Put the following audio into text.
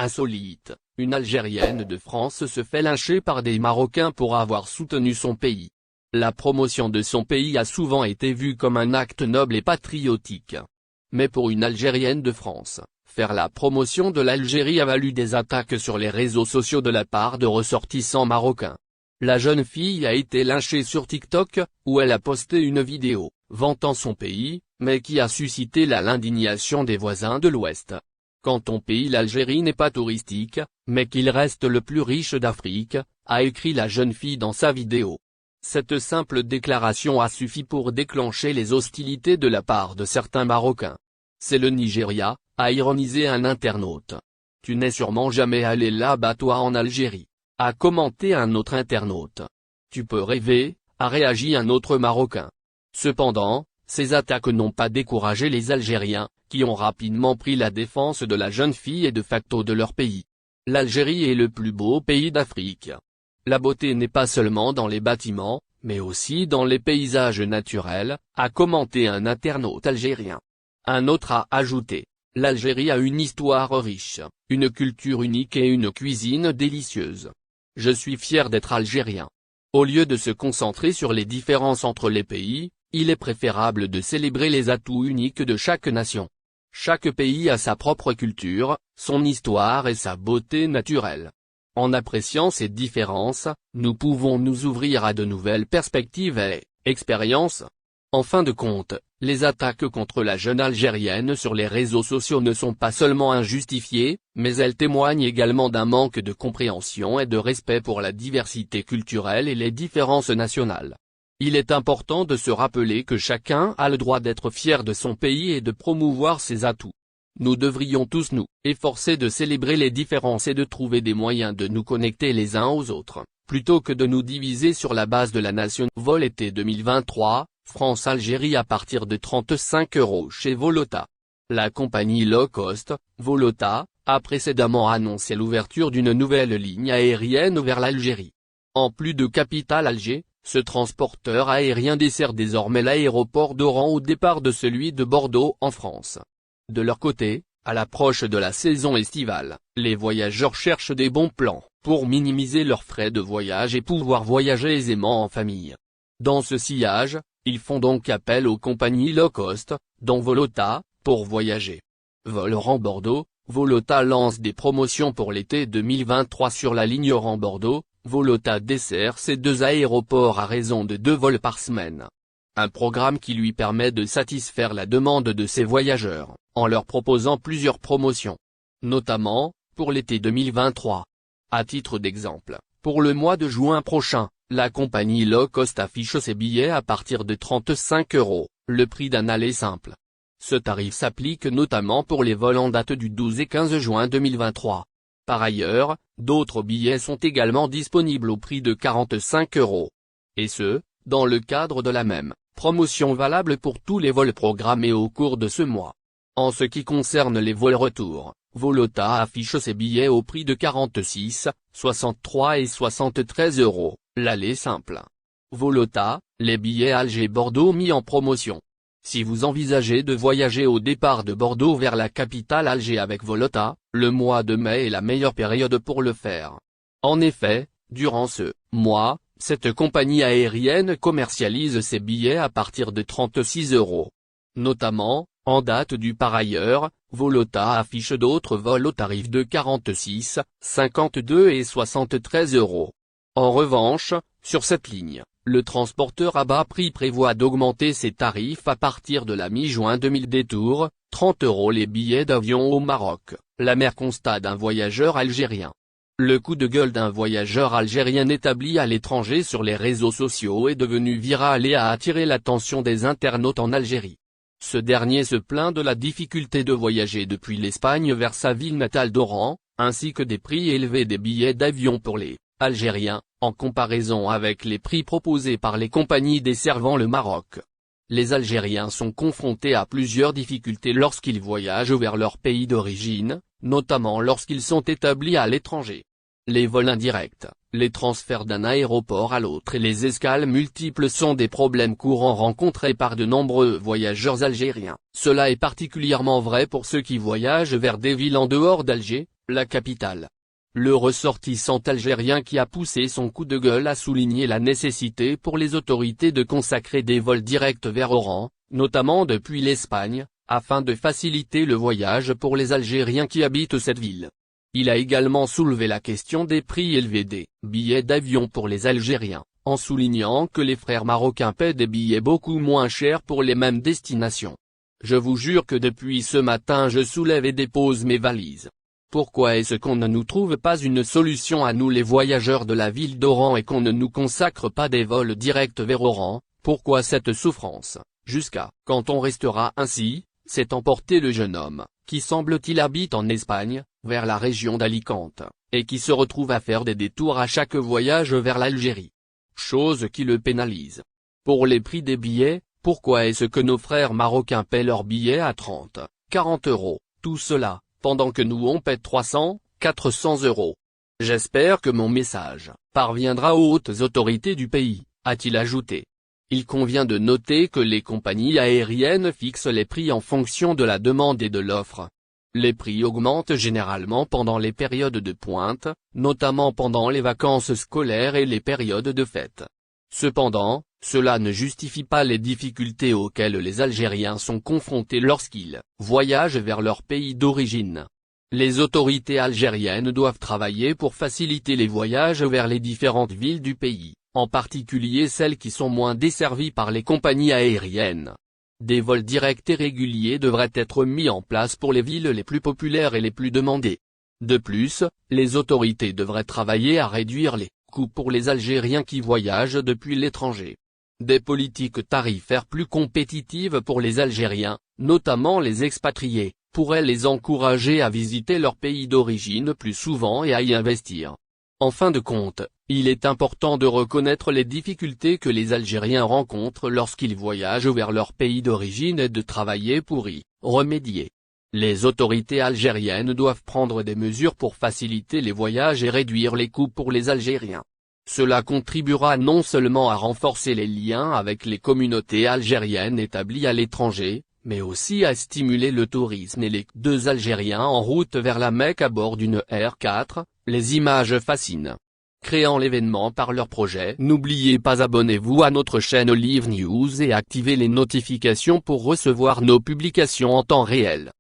Insolite, une Algérienne de France se fait lyncher par des Marocains pour avoir soutenu son pays. La promotion de son pays a souvent été vue comme un acte noble et patriotique. Mais pour une Algérienne de France, faire la promotion de l'Algérie a valu des attaques sur les réseaux sociaux de la part de ressortissants marocains. La jeune fille a été lynchée sur TikTok, où elle a posté une vidéo, vantant son pays, mais qui a suscité l'indignation des voisins de l'Ouest. Quand ton pays l'Algérie n'est pas touristique, mais qu'il reste le plus riche d'Afrique, a écrit la jeune fille dans sa vidéo. Cette simple déclaration a suffi pour déclencher les hostilités de la part de certains Marocains. C'est le Nigeria, a ironisé un internaute. Tu n'es sûrement jamais allé là-bas toi en Algérie, a commenté un autre internaute. Tu peux rêver, a réagi un autre Marocain. Cependant, ces attaques n'ont pas découragé les Algériens, qui ont rapidement pris la défense de la jeune fille et de facto de leur pays. L'Algérie est le plus beau pays d'Afrique. La beauté n'est pas seulement dans les bâtiments, mais aussi dans les paysages naturels, a commenté un internaute algérien. Un autre a ajouté, l'Algérie a une histoire riche, une culture unique et une cuisine délicieuse. Je suis fier d'être algérien. Au lieu de se concentrer sur les différences entre les pays, il est préférable de célébrer les atouts uniques de chaque nation. Chaque pays a sa propre culture, son histoire et sa beauté naturelle. En appréciant ces différences, nous pouvons nous ouvrir à de nouvelles perspectives et expériences. En fin de compte, les attaques contre la jeune Algérienne sur les réseaux sociaux ne sont pas seulement injustifiées, mais elles témoignent également d'un manque de compréhension et de respect pour la diversité culturelle et les différences nationales. Il est important de se rappeler que chacun a le droit d'être fier de son pays et de promouvoir ses atouts. Nous devrions tous nous efforcer de célébrer les différences et de trouver des moyens de nous connecter les uns aux autres, plutôt que de nous diviser sur la base de la nation. Vol été 2023, France-Algérie à partir de 35 € chez Volota. La compagnie low cost, Volota, a précédemment annoncé l'ouverture d'une nouvelle ligne aérienne vers l'Algérie. En plus de capitale Alger, ce transporteur aérien dessert désormais l'aéroport d'Oran au départ de celui de Bordeaux en France. De leur côté, à l'approche de la saison estivale, les voyageurs cherchent des bons plans, pour minimiser leurs frais de voyage et pouvoir voyager aisément en famille. Dans ce sillage, ils font donc appel aux compagnies low cost, dont Volota, pour voyager. Vol Oran-Bordeaux, Volota lance des promotions pour l'été 2023 sur la ligne Oran-Bordeaux. Volota dessert ces deux aéroports à raison de 2 vols par semaine. Un programme qui lui permet de satisfaire la demande de ses voyageurs, en leur proposant plusieurs promotions. Notamment, pour l'été 2023. À titre d'exemple, pour le mois de juin prochain, la compagnie low cost affiche ses billets à partir de 35 €, le prix d'un aller simple. Ce tarif s'applique notamment pour les vols en date du 12 et 15 juin 2023. Par ailleurs, d'autres billets sont également disponibles au prix de 45 €. Et ce, dans le cadre de la même promotion valable pour tous les vols programmés au cours de ce mois. En ce qui concerne les vols retour, Volota affiche ses billets au prix de 46, 63 et 73 €, l'aller simple. Volota, les billets Alger-Bordeaux mis en promotion. Si vous envisagez de voyager au départ de Bordeaux vers la capitale Alger avec Volota, le mois de mai est la meilleure période pour le faire. En effet, durant ce mois, cette compagnie aérienne commercialise ses billets à partir de 36 €. Notamment, en date du par ailleurs, Volota affiche d'autres vols au tarif de 46, 52 et 73 €. En revanche, sur cette ligne, le transporteur à bas prix prévoit d'augmenter ses tarifs à partir de la mi-juin 2000 détour, 30 € les billets d'avion au Maroc, la mer constat d'un voyageur algérien. Le coup de gueule d'un voyageur algérien établi à l'étranger sur les réseaux sociaux est devenu viral et a attiré l'attention des internautes en Algérie. Ce dernier se plaint de la difficulté de voyager depuis l'Espagne vers sa ville natale d'Oran, ainsi que des prix élevés des billets d'avion pour les Algériens, en comparaison avec les prix proposés par les compagnies desservant le Maroc. Les Algériens sont confrontés à plusieurs difficultés lorsqu'ils voyagent vers leur pays d'origine, notamment lorsqu'ils sont établis à l'étranger. Les vols indirects, les transferts d'un aéroport à l'autre et les escales multiples sont des problèmes courants rencontrés par de nombreux voyageurs algériens. Cela est particulièrement vrai pour ceux qui voyagent vers des villes en dehors d'Alger, La capitale. Le ressortissant algérien qui a poussé son coup de gueule a souligné la nécessité pour les autorités de consacrer des vols directs vers Oran, notamment depuis l'Espagne, afin de faciliter le voyage pour les Algériens qui habitent cette ville. Il a également soulevé la question des prix élevés des billets d'avion pour les Algériens, en soulignant que les frères marocains paient des billets beaucoup moins chers pour les mêmes destinations. Je vous jure que depuis ce matin je soulève et dépose mes valises. Pourquoi est-ce qu'on ne nous trouve pas une solution à nous les voyageurs de la ville d'Oran et qu'on ne nous consacre pas des vols directs vers Oran? Pourquoi cette souffrance? Jusqu'à quand on restera ainsi? S'est emporté le jeune homme, qui semble-t-il habite en Espagne, vers la région d'Alicante, et qui se retrouve à faire des détours à chaque voyage vers l'Algérie. Chose qui le pénalise. Pour les prix des billets, pourquoi est-ce que nos frères marocains paient leurs billets à 30, 40 euros, tout cela, pendant que nous on paie 300, 400 euros? J'espère que mon message parviendra aux hautes autorités du pays, a-t-il ajouté. Il convient de noter que les compagnies aériennes fixent les prix en fonction de la demande et de l'offre. Les prix augmentent généralement pendant les périodes de pointe, notamment pendant les vacances scolaires et les périodes de fête. Cependant, cela ne justifie pas les difficultés auxquelles les Algériens sont confrontés lorsqu'ils voyagent vers leur pays d'origine. Les autorités algériennes doivent travailler pour faciliter les voyages vers les différentes villes du pays, en particulier celles qui sont moins desservies par les compagnies aériennes. Des vols directs et réguliers devraient être mis en place pour les villes les plus populaires et les plus demandées. De plus, les autorités devraient travailler à réduire les coûts pour les Algériens qui voyagent depuis l'étranger. Des politiques tarifaires plus compétitives pour les Algériens, notamment les expatriés, pourraient les encourager à visiter leur pays d'origine plus souvent et à y investir. En fin de compte, il est important de reconnaître les difficultés que les Algériens rencontrent lorsqu'ils voyagent vers leur pays d'origine et de travailler pour y remédier. Les autorités algériennes doivent prendre des mesures pour faciliter les voyages et réduire les coûts pour les Algériens. Cela contribuera non seulement à renforcer les liens avec les communautés algériennes établies à l'étranger, mais aussi à stimuler le tourisme et les deux Algériens en route vers la Mecque à bord d'une R4, les images fascinent. Créant l'événement par leur projet. N'oubliez pas abonnez-vous à notre chaîne Olive News et activez les notifications pour recevoir nos publications en temps réel.